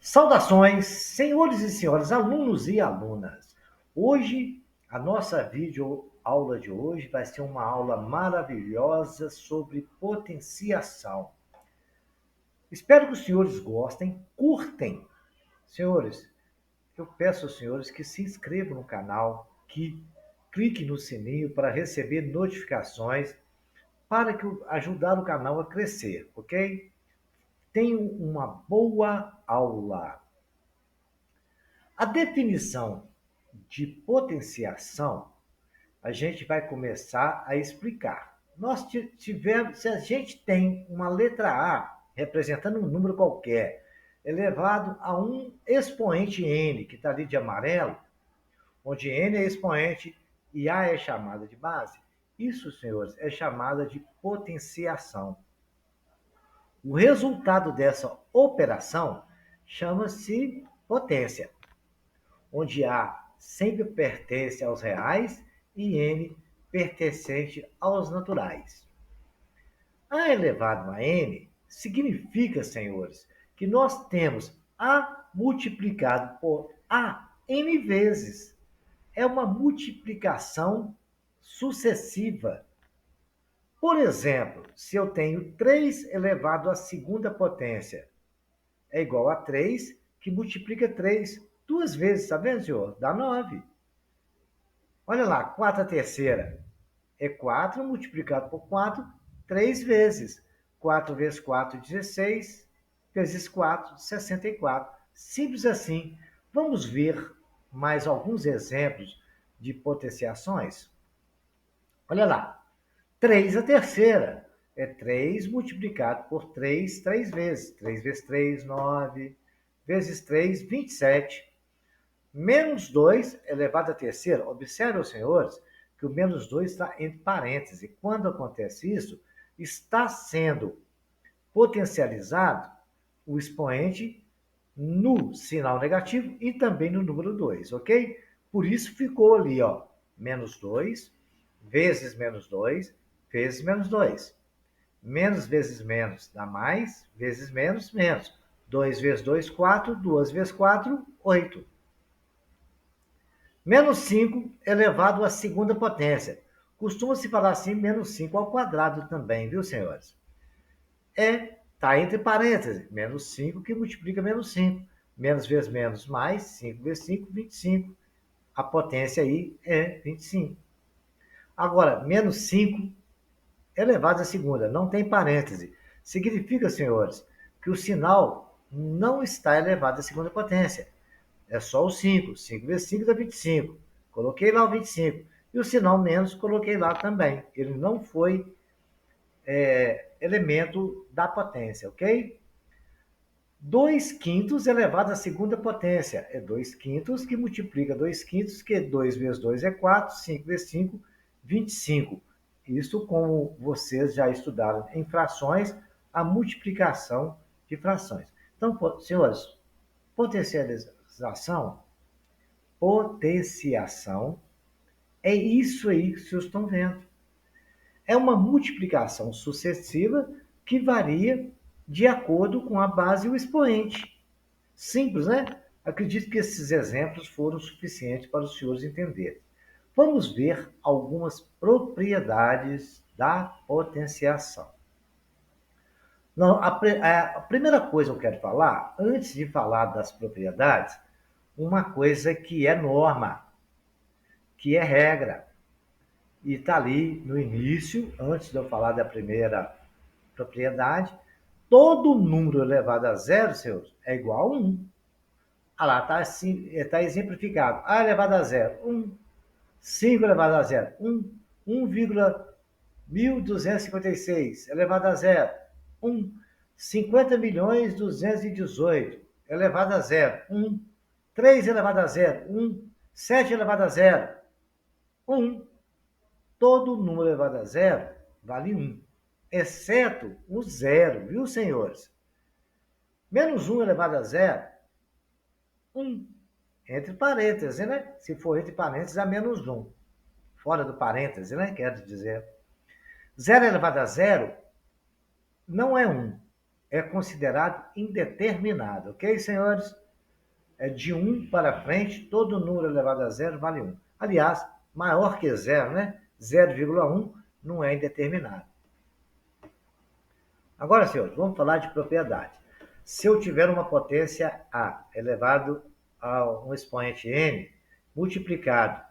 Saudações, senhores e senhoras, alunos e alunas. Hoje, a nossa videoaula de hoje vai ser uma aula maravilhosa sobre potenciação. Espero que os senhores gostem, curtem. Senhores, eu peço aos senhores que se inscrevam no canal, que cliquem no sininho para receber notificações, para que ajudar o canal a crescer, ok? Tenham uma boa aula. A definição de potenciação, a gente vai começar a explicar. Se a gente tem uma letra A representando um número qualquer, elevado a um expoente n, que está ali de amarelo, onde n é expoente e A é chamada de base, isso, senhores, é chamada de potenciação. O resultado dessa operação chama-se potência, onde A sempre pertence aos reais e N pertencente aos naturais. A elevado a N significa, senhores, que nós temos A multiplicado por A N vezes. É uma multiplicação sucessiva. Por exemplo, se eu tenho 3 elevado à segunda potência, é igual a 3, que multiplica 3 duas vezes, tá vendo, senhor? Dá 9. Olha lá, 4 à terceira é 4 multiplicado por 4, 3 vezes. 4 vezes 4, 16, vezes 4, 64. Simples assim. Vamos ver mais alguns exemplos de potenciações? Olha lá, 3 à terceira é 3 multiplicado por 3, 3 vezes. 3 vezes 3, 9, vezes 3, 27. Menos 2 elevado à terceira. Observe, senhores, que o menos 2 está entre parênteses. Quando acontece isso, está sendo potencializado o expoente no sinal negativo e também no número 2, ok? Por isso ficou ali, ó, menos 2 vezes menos 2 vezes menos 2. Menos vezes menos dá mais, vezes menos, menos. 2 vezes 2, 4. 2 vezes 4, 8. Menos 5 elevado à segunda potência. Costuma-se falar assim, menos 5 ao quadrado também, viu, senhores? Está entre parênteses, menos 5 que multiplica menos 5. Menos vezes menos mais, 5 vezes 5, 25. A potência aí é 25. Agora, menos 5 elevado à segunda, não tem parêntese. Significa, senhores, que o sinal não está elevado à segunda potência. É só o 5. 5 vezes 5 dá 25. Coloquei lá o 25. E o sinal menos coloquei lá também. Ele não foi elemento da potência, ok? 2 quintos elevado à segunda potência. É 2 quintos que multiplica 2 quintos, que 2 vezes 2 é 4, 5 vezes 5, 25. Isso como vocês já estudaram em frações, a multiplicação de frações. Então, senhores, potencialização, potenciação, é isso aí que vocês estão vendo. É uma multiplicação sucessiva que varia de acordo com a base e o expoente. Simples, né? Acredito que esses exemplos foram suficientes para os senhores entenderem. Vamos ver algumas propriedades da potenciação. Não, a primeira coisa que eu quero falar, antes de falar das propriedades, uma coisa que é norma, que é regra. E está ali no início, antes de eu falar da primeira propriedade, todo número elevado a zero, seus, é igual a 1. Ah lá, está assim, tá exemplificado. A elevado a zero, 1. 5 elevado a zero, 1. 1,1256 elevado a zero, 1. 50 milhões 218 elevado a zero, 1. 3 elevado a zero, 1. 7 elevado a zero, 1. Todo número elevado a zero vale 1, exceto o zero, viu, senhores? Menos 1 elevado a zero, 1. Entre parênteses, né? Se for entre parênteses, é menos 1. Fora do parêntese, né? Quero dizer. 0 elevado a zero não é 1, é considerado indeterminado, ok, senhores? É de 1 para frente, todo número elevado a zero vale 1. Aliás, maior que zero, né? 0,1 não é indeterminado. Agora, senhores, vamos falar de propriedade. Se eu tiver uma potência A elevado a um expoente n, multiplicado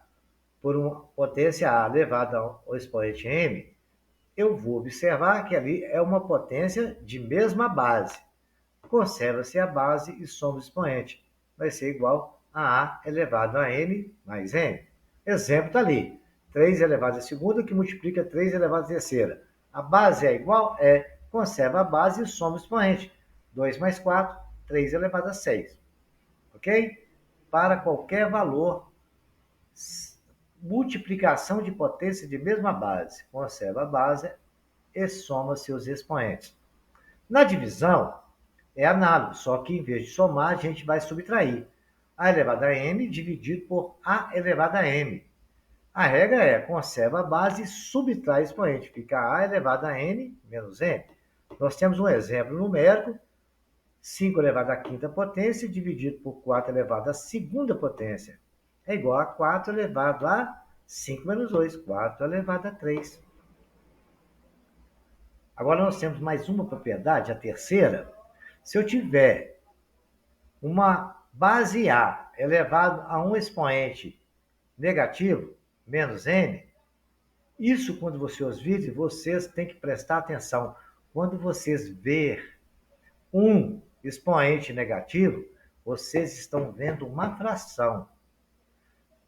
por uma potência A elevado ao expoente m, eu vou observar que ali é uma potência de mesma base. Conserva-se a base e soma o expoente. Vai ser igual a elevado a n mais n. Exemplo está ali. 3 elevado à segunda que multiplica 3 elevado à terceira. A base é igual? É. Conserva a base e soma o expoente. 2 mais 4, 3 elevado a 6. Ok? Para qualquer valor, multiplicação de potência de mesma base. Conserva a base e soma seus expoentes. Na divisão, é análogo, só que em vez de somar, a gente vai subtrair. A elevado a m dividido por a elevado a m. A regra é, conserva a base e subtrai expoente. Fica a elevado a n menos m. Nós temos um exemplo numérico, 5 elevado à quinta potência dividido por 4 elevado à segunda potência. É igual a 4 elevado a 5 menos 2, 4 elevado a 3. Agora nós temos mais uma propriedade, a terceira. Se eu tiver uma base A elevado a um expoente negativo, menos n, isso quando vocês virem, vocês têm que prestar atenção. Quando vocês ver um expoente negativo, vocês estão vendo uma fração.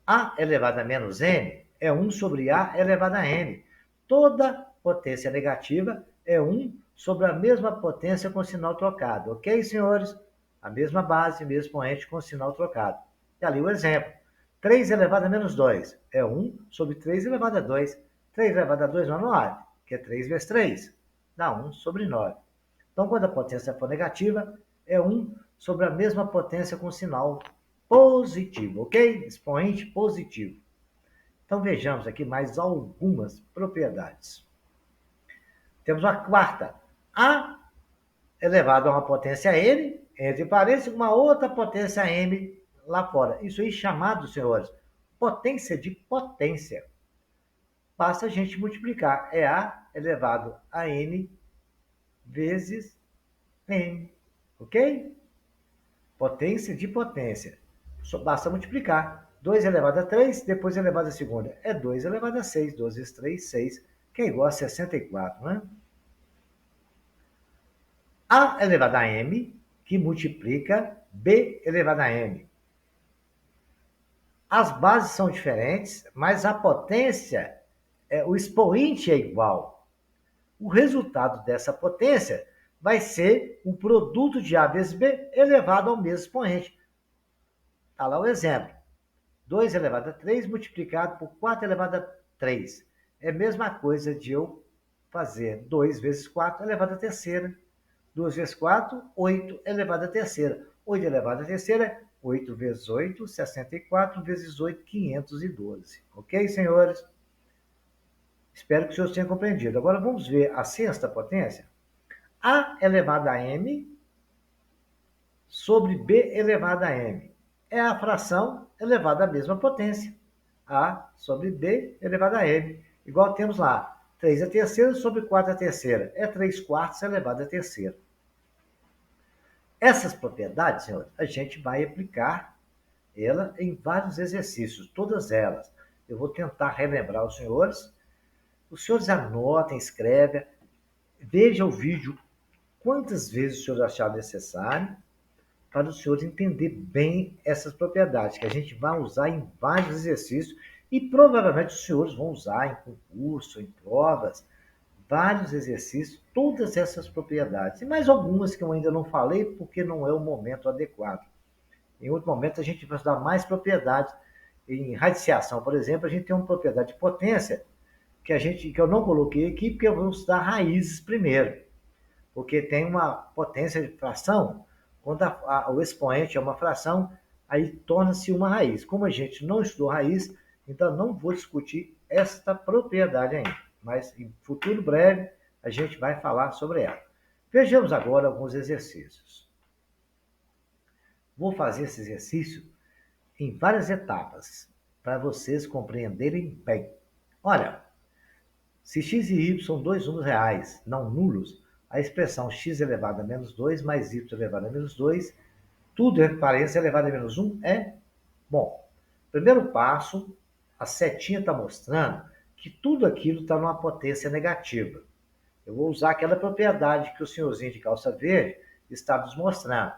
A elevado a menos n é 1 sobre A elevado a n. Toda potência negativa é 1 sobre a mesma potência com sinal trocado. Ok, senhores? A mesma base, mesmo expoente com sinal trocado. E ali o exemplo. 3 elevado a menos 2 é 1 sobre 3 elevado a 2. 3 elevado a 2 não é 9, que é 3 vezes 3. Dá 1 sobre 9. Então, quando a potência for negativa, é 1 sobre a mesma potência com sinal positivo, ok? Expoente positivo. Então, vejamos aqui mais algumas propriedades. Temos a quarta. A elevado a uma potência n, entre parênteses, uma outra potência m lá fora. Isso aí chamado, senhores, potência de potência. Basta a gente multiplicar. É a elevado a n vezes n. Ok? Potência de potência. Só basta multiplicar. 2 elevado a 3, depois elevado a segunda. É 2 elevado a 6. 2 vezes 3, 6, que é igual a 64, né? A elevado a m, que multiplica b elevado a m. As bases são diferentes, mas a potência, o expoente é igual. O resultado dessa potência vai ser o produto de A vezes B elevado ao mesmo expoente. Está lá o exemplo. 2 elevado a 3 multiplicado por 4 elevado a 3. É a mesma coisa de eu fazer 2 vezes 4 elevado à terceira. 2 vezes 4, 8 elevado à terceira. 8 elevado à terceira, 8 vezes 8, 64 vezes 8, 512. Ok, senhores? Espero que os senhores tenham compreendido. Agora vamos ver a sexta potência. A elevado a m sobre b elevado a m. É a fração elevada à mesma potência. A sobre b elevado a m. Igual temos lá, 3 a terceira sobre 4 a terceira. É 3 quartos elevado a terceira. Essas propriedades, senhores, a gente vai aplicar ela em vários exercícios, todas elas. Eu vou tentar relembrar os senhores. Os senhores anotem, escrevem, vejam o vídeo quantas vezes os senhores acharem necessário para os senhores entender bem essas propriedades, que a gente vai usar em vários exercícios e provavelmente os senhores vão usar em concurso, em provas, vários exercícios, todas essas propriedades. E mais algumas que eu ainda não falei porque não é o momento adequado. Em outro momento a gente vai estudar mais propriedades. Em radiciação, por exemplo, a gente tem uma propriedade de potência que eu não coloquei aqui porque eu vou estudar raízes primeiro. Porque tem uma potência de fração, quando o expoente é uma fração, aí torna-se uma raiz. Como a gente não estudou raiz, então não vou discutir esta propriedade ainda. Mas em futuro breve a gente vai falar sobre ela. Vejamos agora alguns exercícios. Vou fazer esse exercício em várias etapas, para vocês compreenderem bem. Olha, se x e y são dois números reais, não nulos, a expressão x elevado a menos 2 mais y elevado a menos 2, tudo entre parênteses elevado a menos 1 é bom. Primeiro passo, a setinha está mostrando que tudo aquilo está numa potência negativa. Eu vou usar aquela propriedade que o senhorzinho de calça verde está nos mostrando.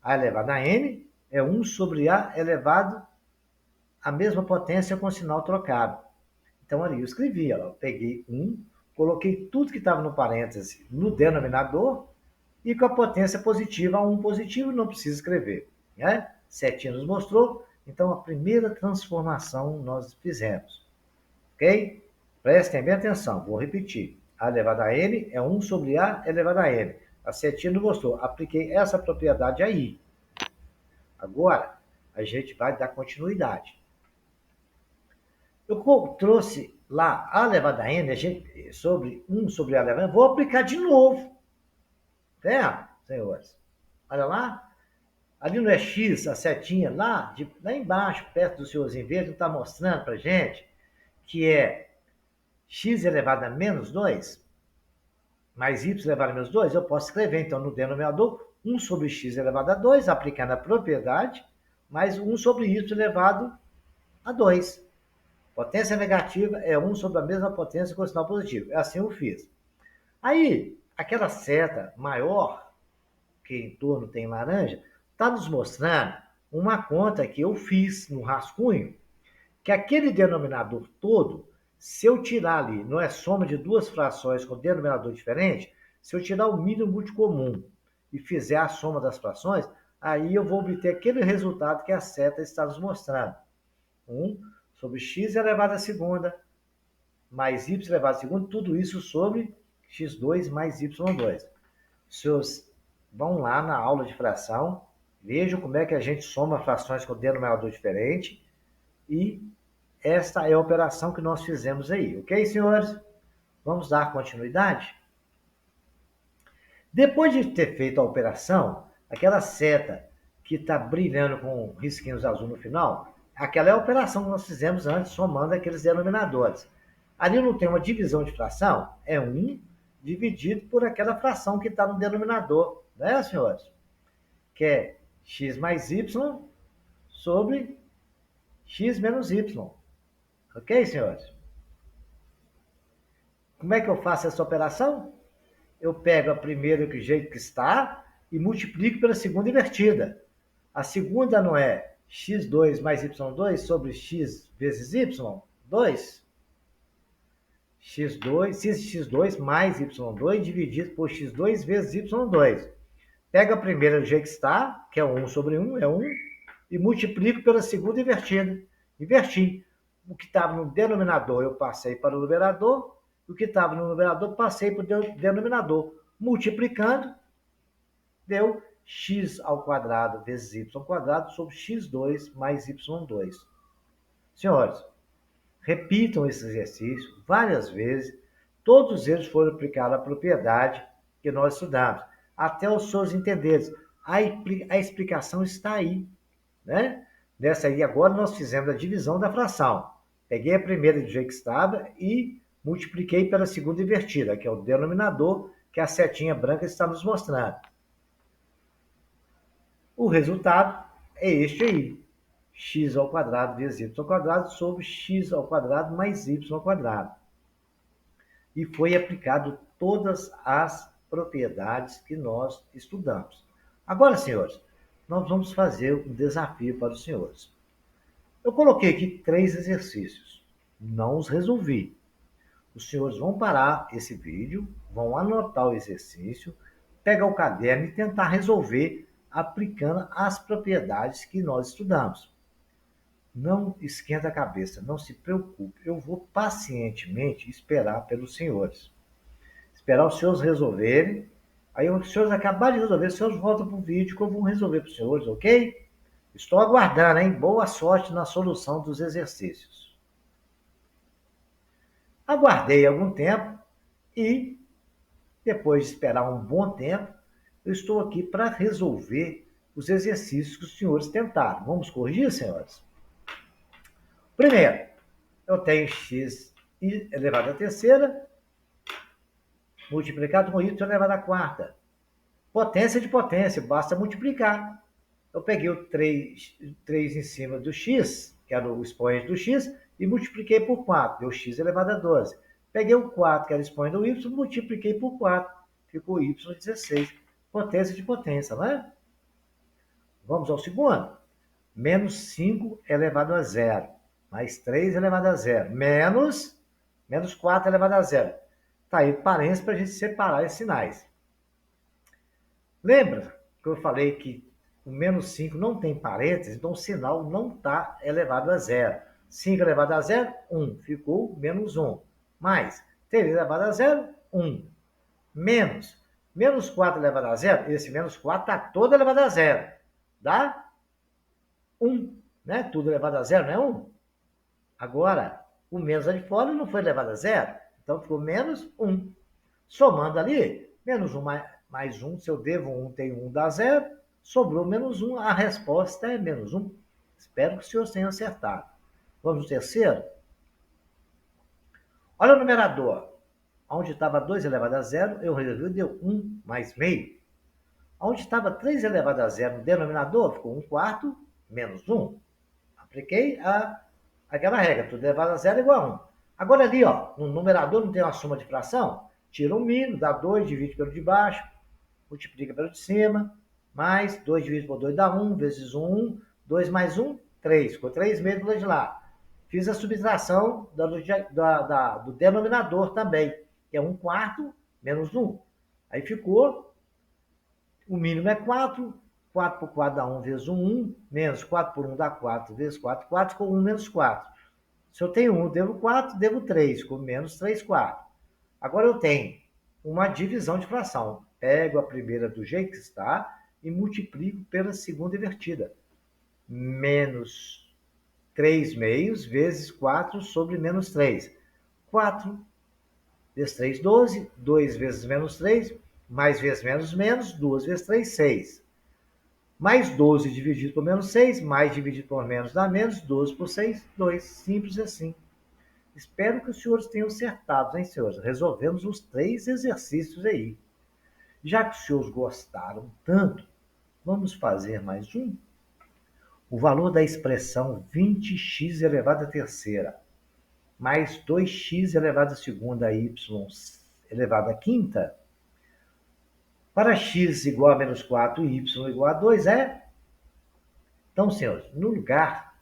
A elevado a n é 1 sobre a elevado à mesma potência com sinal trocado. Então, ali eu escrevi, eu peguei 1, coloquei tudo que estava no parêntese no denominador e com a potência positiva, 1 positivo, não precisa escrever. Né? Setinha nos mostrou, então a primeira transformação nós fizemos. Ok? Prestem bem atenção, vou repetir. A elevado a n é 1 sobre a elevado a n. A setinha nos mostrou, apliquei essa propriedade aí. Agora, a gente vai dar continuidade. Eu trouxe lá a elevado a n sobre 1 sobre a elevado a n, vou aplicar de novo. Certo, senhores? Olha lá. Ali no x, a setinha lá embaixo, perto do senhorzinho verde, está mostrando para gente que é x elevado a menos 2 mais y elevado a menos 2. Eu posso escrever, então, no denominador, 1 sobre x elevado a 2, aplicando a propriedade, mais 1 sobre y elevado a 2. Potência negativa é 1 sobre a mesma potência com sinal positivo. É assim eu fiz. Aí, aquela seta maior, que em torno tem laranja, está nos mostrando uma conta que eu fiz no rascunho, que aquele denominador todo, se eu tirar ali, não é soma de duas frações com denominador diferente, se eu tirar o mínimo múltiplo comum e fizer a soma das frações, aí eu vou obter aquele resultado que a seta está nos mostrando. 1 sobre x elevado à segunda, mais y elevado à segunda, tudo isso sobre x2 mais y2. Os senhores vão lá na aula de fração, vejam como é que a gente soma frações com denominador diferente e esta é a operação que nós fizemos aí, ok, senhores? Vamos dar continuidade? Depois de ter feito a operação, aquela seta que está brilhando com risquinhos azul no final, aquela é a operação que nós fizemos antes, somando aqueles denominadores. Ali não tem uma divisão de fração, é 1 dividido por aquela fração que está no denominador, né, senhores? Que é x mais y sobre x menos y. Ok, senhores? Como é que eu faço essa operação? Eu pego a primeira do jeito que está e multiplico pela segunda invertida. A segunda não é x2 mais y2 sobre x vezes y? 2. x2 mais y2 dividido por x2 vezes y2. Pego a primeira do jeito que está, que é 1 sobre 1, é 1, e multiplico pela segunda invertida. Inverti. O que estava no denominador eu passei para o numerador, o que estava no numerador passei para o denominador. Multiplicando, deu x ao quadrado vezes y ao quadrado sobre x2 mais y2. Senhores, repitam esse exercício várias vezes. Todos eles foram aplicar a propriedade que nós estudamos, até os senhores entenderem. A explicação está aí, né? Dessa aí, agora nós fizemos a divisão da fração. Peguei a primeira do jeito que estava e multipliquei pela segunda invertida, que é o denominador que a setinha branca está nos mostrando. O resultado é este aí. X ao quadrado vezes y ao quadrado sobre x ao quadrado mais y ao quadrado. E foi aplicado todas as propriedades que nós estudamos. Agora, senhores, nós vamos fazer um desafio para os senhores. Eu coloquei aqui 3 exercícios. Não os resolvi. Os senhores vão parar esse vídeo, vão anotar o exercício, pegar o caderno e tentar resolver aplicando as propriedades que nós estudamos. Não esquenta a cabeça, não se preocupe. Eu vou pacientemente esperar pelos senhores. Esperar os senhores resolverem. Aí os senhores acabarem de resolver, os senhores voltam para o vídeo que eu vou resolver para os senhores, ok? Estou aguardando, hein? Boa sorte na solução dos exercícios. Aguardei algum tempo e Depois de esperar um bom tempo, eu estou aqui para resolver os exercícios que os senhores tentaram. Vamos corrigir, senhores? Primeiro, eu tenho x elevado à terceira multiplicado com y elevado à quarta. Potência de potência, basta multiplicar. Eu peguei o 3 em cima do x, que era o expoente do x, e multipliquei por 4, deu x elevado a 12. Peguei o 4, que era o expoente do y, multipliquei por 4, ficou y 16. Potência de potência, não é? Vamos ao segundo. Menos 5 elevado a zero, mais 3 elevado a zero, menos 4 elevado a zero. Está aí parênteses para a gente separar esses sinais. Lembra que eu falei que o menos 5 não tem parênteses, então o sinal não está elevado a zero. 5 elevado a zero, 1. Ficou menos 1. Mais 3 elevado a zero, 1. Menos 4 elevado a zero, esse menos 4 está todo elevado a zero. Dá 1. Né? Tudo elevado a zero não é 1? Agora, o menos ali fora não foi elevado a zero. Então ficou menos 1. Somando ali, menos 1 mais 1, se eu devo 1, tem 1, dá 0. Sobrou menos 1, a resposta é menos 1. Espero que os senhores tenham acertado. Vamos no terceiro? Olha o numerador. Onde estava 2 elevado a 0, eu resolvi, deu 1 mais meio. Onde estava 3 elevado a 0 no denominador, ficou 1 quarto menos 1. Apliquei aquela regra, tudo elevado a 0 é igual a 1. Agora ali, ó, no numerador não tem uma soma de fração? Tira o mínimo, dá 2, divide pelo de baixo, multiplica pelo de cima, mais 2 dividido por 2 dá 1, vezes 1, 2 mais 1, 3. Ficou 3 menos do lado de lá. Fiz a subtração do denominador também, que é 1 quarto menos 1. Aí ficou, o mínimo é 4, 4 por 4 dá 1 vezes 1, 1, menos 4 por 1 dá 4, vezes 4, 4, ficou 1 menos 4. Se eu tenho 1, devo 4, devo 3, ficou menos 3 quartos. Agora eu tenho uma divisão de fração. Pego a primeira do jeito que está e multiplico pela segunda invertida. Menos 3 meios vezes 4 sobre menos 3. 4 vezes 3, 12. 2 vezes menos 3, mais vezes menos, 2 vezes 3, 6. Mais 12 dividido por menos 6, mais dividido por menos dá menos, 12 por 6, 2. Simples assim. Espero que os senhores tenham acertado, hein, senhores? Resolvemos os 3 exercícios aí. Já que os senhores gostaram tanto, vamos fazer mais um? O valor da expressão 20x elevado à terceira mais 2x elevado à segunda y elevado à quinta, para x igual a menos 4 e y igual a 2 é... Então, senhores, no lugar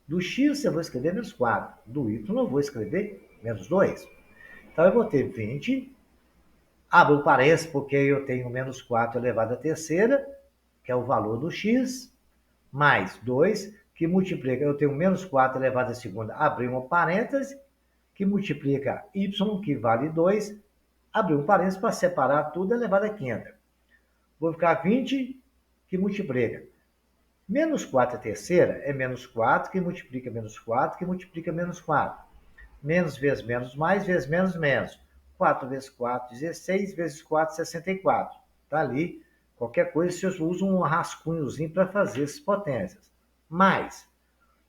do x eu vou escrever menos 4, do y eu vou escrever menos 2. Então, eu vou ter 20, abro o parênteses porque eu tenho menos 4 elevado à terceira, que é o valor do x, mais 2, que multiplica, eu tenho menos 4 elevado à segunda, abri um parêntese, que multiplica y, que vale 2, abri um parêntese para separar tudo elevado à quinta. Vou ficar 20, que multiplica. Menos 4 à terceira é menos 4, que multiplica menos 4, que multiplica menos 4. Menos vezes menos, mais vezes menos, menos. 4 vezes 4, 16, vezes 4, 64. Está ali. Qualquer coisa, vocês usam um rascunhozinho para fazer essas potências. Mais.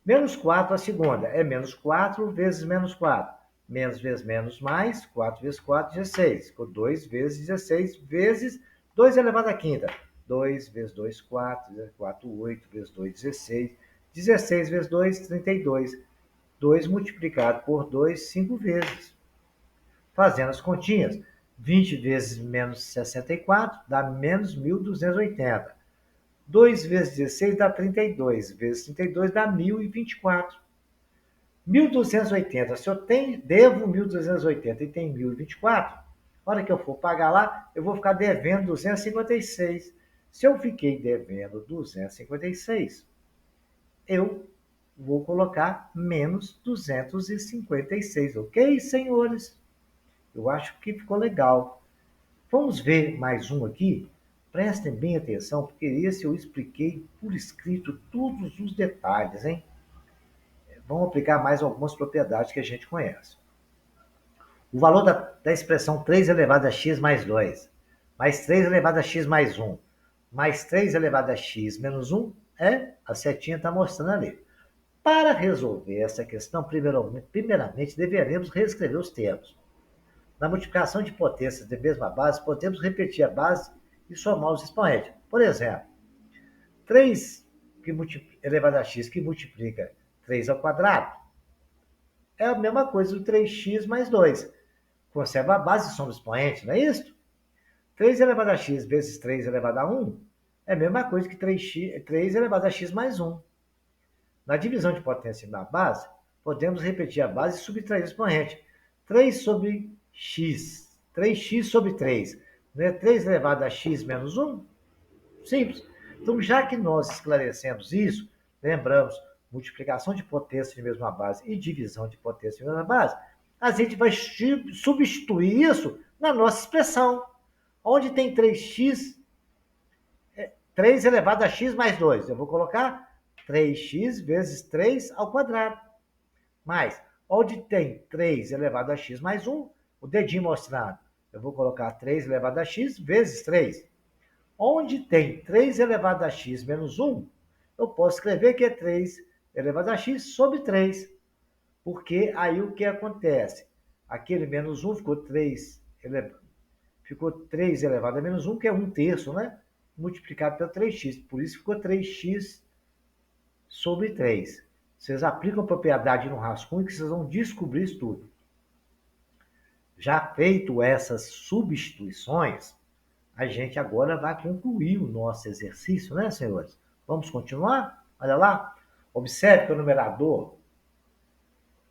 Menos 4 a segunda é menos 4 vezes menos 4. Menos vezes menos mais, 4 vezes 4, 16. Ficou 2 vezes 16, vezes 2 elevado à quinta. 2 vezes 2, 4, vezes 4, 8, vezes 2, 16. 16 vezes 2, 32. 2 multiplicado por 2, 5 vezes. Fazendo as continhas, 20 vezes menos 64 dá menos 1.280. 2 vezes 16 dá 32, vezes 32 dá 1.024. 1.280, se eu devo 1.280 e tem 1.024, na hora que eu for pagar lá, eu vou ficar devendo 256. Se eu fiquei devendo 256, eu vou colocar menos 256, ok, senhores? Eu acho que ficou legal. Vamos ver mais um aqui? Prestem bem atenção, porque esse eu expliquei por escrito todos os detalhes, hein? Vamos aplicar mais algumas propriedades que a gente conhece. O valor da expressão 3 elevado a x mais 2, mais 3 elevado a x mais 1, mais 3 elevado a x menos 1, a setinha está mostrando ali. Para resolver essa questão, primeiramente deveremos reescrever os termos. Na multiplicação de potências de mesma base, podemos repetir a base e somar os expoentes. Por exemplo, 3 elevado a x que multiplica 3 ao quadrado é a mesma coisa do 3x mais 2. Conserva a base e soma o expoente, não é isso? 3 elevado a x vezes 3 elevado a 1 é a mesma coisa que 3 elevado a x mais 1. Na divisão de potência na base, podemos repetir a base e subtrair o expoente. 3 sobre x. 3x sobre 3. Não é 3 elevado a x menos 1? Simples. Então, já que nós esclarecemos isso, lembramos, multiplicação de potência de mesma base e divisão de potência de mesma base, a gente vai substituir isso na nossa expressão. Onde tem 3x, 3 elevado a x mais 2. Eu vou colocar 3x vezes 3 ao quadrado. Mais, onde tem 3 elevado a x mais 1, o dedinho mostrando, eu vou colocar 3 elevado a x vezes 3. Onde tem 3 elevado a x menos 1, eu posso escrever que é 3 elevado a x sobre 3. Porque aí o que acontece? Aquele menos 1 ficou 3 elevado a menos 1, que é 1/3, né? Multiplicado pelo 3x. Por isso ficou 3x sobre 3. Vocês aplicam a propriedade no rascunho que vocês vão descobrir isso tudo. Já feito essas substituições, a gente agora vai concluir o nosso exercício, né, senhores? Vamos continuar? Olha lá. Observe que o numerador,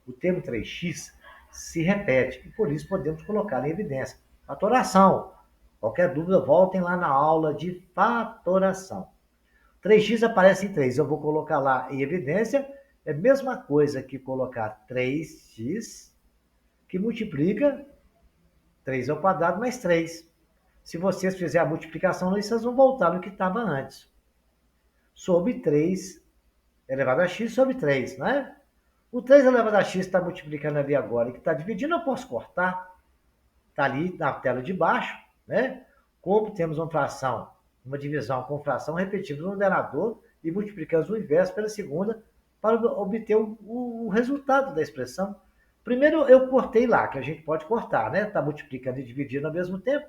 o termo 3x, se repete. E por isso podemos colocar em evidência. Fatoração. Qualquer dúvida, voltem lá na aula de fatoração. 3x aparece em 3. Eu vou colocar lá em evidência. É a mesma coisa que colocar 3x, que multiplica 3 ao quadrado mais 3. Se vocês fizerem a multiplicação, vocês vão voltar no que estava antes. Sobre 3 elevado a x sobre 3, né? O 3 elevado a x está multiplicando ali agora e que está dividindo, eu posso cortar. Está ali na tela de baixo, né? Como temos uma fração, uma divisão com fração, repetimos o numerador e multiplicamos o inverso pela segunda para obter o resultado da expressão. Primeiro eu cortei lá, que a gente pode cortar, né? Está multiplicando e dividindo ao mesmo tempo.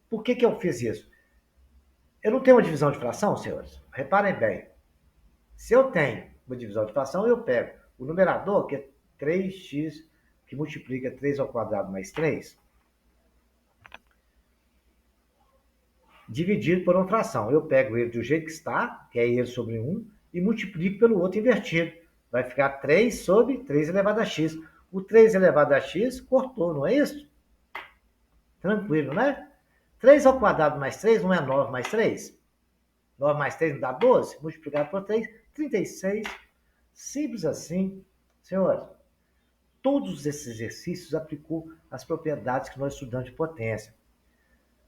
Por que eu fiz isso? Eu não tenho uma divisão de fração, senhores? Reparem bem. Se eu tenho uma divisão de fração, eu pego o numerador, que é 3x, que multiplica 3 ao quadrado mais 3, dividido por uma fração. Eu pego ele do jeito que está, que é ele sobre 1, e multiplico pelo outro invertido. Vai ficar 3 sobre 3 elevado a x. O 3 elevado a x cortou, não é isso? Tranquilo, né? 3 ao quadrado mais 3 não é 9 mais 3? 9 mais 3 não dá 12? Multiplicado por 3, 36. Simples assim. Senhores, todos esses exercícios aplicou as propriedades que nós estudamos de potência.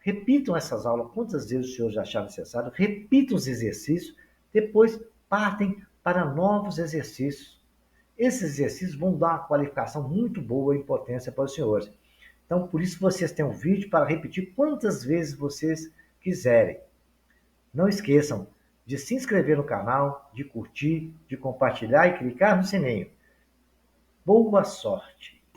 Repitam essas aulas quantas vezes o senhor já achar necessário. Repitam os exercícios. Depois partem para novos exercícios. Esses exercícios vão dar uma qualificação muito boa em potência para os senhores. Então, por isso vocês têm um vídeo para repetir quantas vezes vocês quiserem. Não esqueçam de se inscrever no canal, de curtir, de compartilhar e clicar no sininho. Boa sorte!